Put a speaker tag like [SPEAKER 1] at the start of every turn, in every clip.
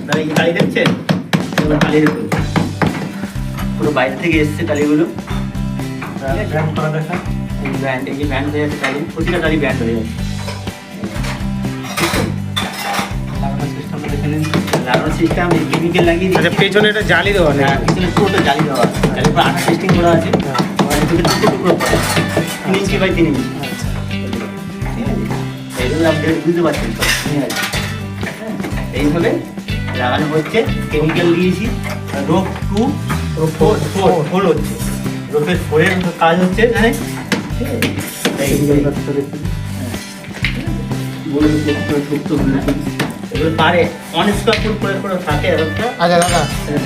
[SPEAKER 1] দাদা এই টালি দেখছেন, টালি দেখুন পুরো বাইরে থেকে এসছে টালিগুলো। ব্যান্ড করা দেখা, এই ব্যান্ড, এই যে ব্যান্ড হয়ে যাচ্ছে টালি, প্রতিটা টালি ব্যান্ড হয়ে যাচ্ছে। লাগানোর সিস্টেমটা দেখে নিন, লাগানোর সিস্টেম কেমিক্যাল লাগিয়ে।
[SPEAKER 2] আচ্ছা, পেছনে এটা জালি দেওয়া নেই?
[SPEAKER 1] হ্যাঁ, পিছনে পুরোটা জালি দেওয়া আছে, জালির উপর আঠা টেস্টিং করা আছে। দুটো টুকরো পড়ে 3 ইঞ্চি বাই 3 ইঞ্চি।
[SPEAKER 2] আচ্ছা,
[SPEAKER 1] ঠিক আছে, এইগুলো আপনি বুঝতে পারছেন তো? ঠিক আছে, এইভাবে লাগানো হচ্ছে। কেমিক্যাল দিয়েছি, রোপ 2 4 হচ্ছে, রোপের 4-এর কাজ হচ্ছে এখানে। ঠিক আছে, এগুলো পারে 1 স্কোয়ার ফুট করে করে থাকে একটা।
[SPEAKER 2] আচ্ছা দাদা,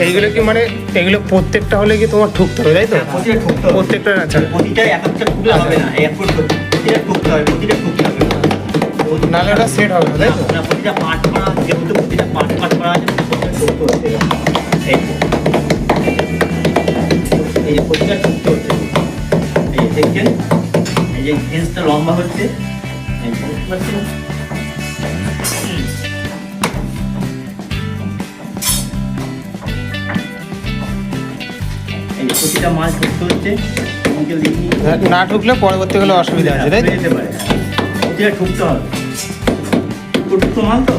[SPEAKER 2] এইগুলো কি মানে এগুলো প্রত্যেকটা হলে কি তোমার ঠুকতে হবে, তাই তো?
[SPEAKER 1] প্রতিটা ঠুকতে হবে,
[SPEAKER 2] প্রত্যেকটা। আচ্ছা,
[SPEAKER 1] প্রতিটা এক একটা ঠুকলে হবে না, এক ফুট করে প্রতিটা ঠুকতে হবে, প্রতিটা ঠুকতে হবে,
[SPEAKER 2] নাহলে ওটা সেট হবে না, তাই তো?
[SPEAKER 1] না, প্রতিটা পার্ট করা আছে, যেহেতু প্রতিটা পার্ট করা আছে প্রতিটা ঠুকতে হচ্ছে। এই যে প্রতিটা ঠুকতে হচ্ছে, এই যে দেখছেন, এই যে ফেন্সটা লম্বা হচ্ছে, এই যে বুঝতে পারছেন? এই যে প্রতিটা মাল ঠুকতে হচ্ছে, কেমিক্যাল দিয়ে
[SPEAKER 2] না ঠুকলে পরবর্তীকালে অসুবিধা আছে, তাই তো?
[SPEAKER 1] যেতে পারে, প্রতিটা ঠুকতে হবে, ঠুকতো মাল তো।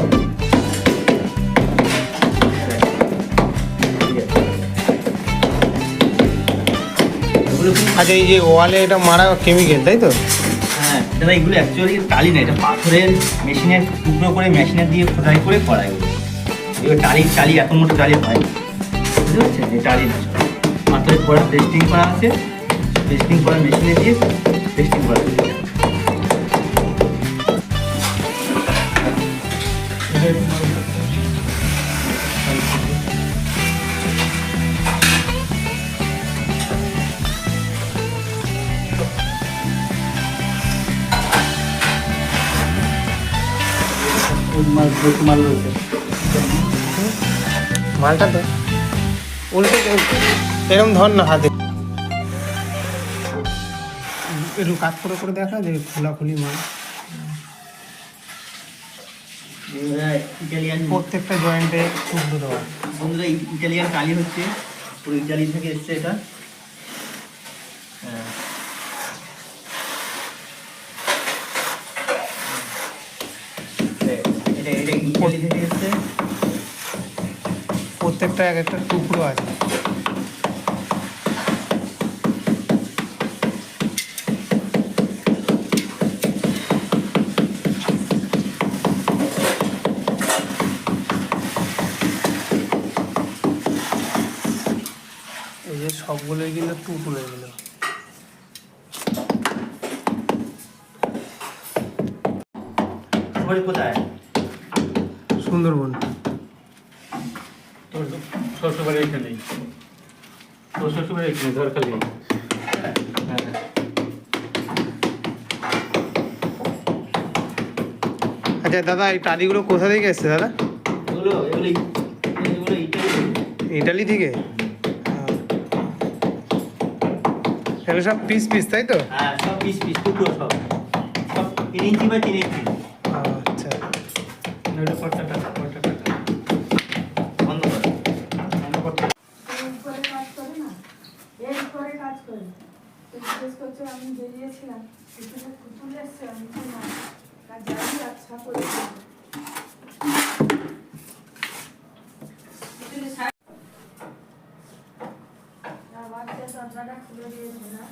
[SPEAKER 2] আচ্ছা, এই যে ওয়ালে এটা মারা কেমিক্যাল, তাই তো?
[SPEAKER 1] হ্যাঁ দাদা, এগুলো অ্যাকচুয়ালি টালি না, এটা পাথরের মেশিনের টুকরো করে মেশিনে দিয়ে খোদাই করে করা এগুলো। এগুলো টালি এত মোটো টালি হয়, বুঝতে পারছেন? এই টালি না, সব পাথরের করা টেস্টিং করা আছে, টেস্টিং করা মেশিনে দিয়ে টেস্টিং করা আছে। মাল রয়েছে,
[SPEAKER 2] মালটা তো উল্টে এরকম ধর না হাতে, একটু কাজ করে করে দেখা যে খোলাখুলি মাল।
[SPEAKER 1] ইটালিয়ান
[SPEAKER 2] প্রত্যেকটা জয়েন্টে টুকরো দেওয়া।
[SPEAKER 1] বন্ধুরা, ইটালিয়ান টালি হচ্ছে, পুরো ইটালি থেকে এসছে এটা। হ্যাঁ, এটা ইটালি থেকে এসছে।
[SPEAKER 2] প্রত্যেকটা এক একটা টুকরো আছে। এই যে সবগুলোই কিন্তু টুকরো এগুলো।
[SPEAKER 1] বাড়ি কোথায়?
[SPEAKER 2] সুন্দরবন।
[SPEAKER 1] তোর শ্বশুরবাড়ি এখানেই, তোর শ্বশুরবাড়ি এখানে ঝড়খালি।
[SPEAKER 2] আচ্ছা দাদা, এই টালিগুলো কোথা থেকে এসছে দাদা?
[SPEAKER 1] এগুলো
[SPEAKER 2] ইটালি থেকে? এগুলো সব পিস পিস, তাই তো?
[SPEAKER 1] হ্যাঁ, সব পিস টুকরো, সব 3 ইঞ্চি বাই 3 ইঞ্চি।
[SPEAKER 2] আচ্ছা,
[SPEAKER 1] নইলে পটটা বন্ধ করতে
[SPEAKER 3] করে কাজ করে না, এর করে কাজ করে। তো জিজ্ঞেস করছে, আমি বেরিয়েছিলাম, কিছুটা কুতুল এসছে, আমি না কাজ জানি, আচ্ছা করে বাচ্চা দরজাটা খুলে দিয়েছে না।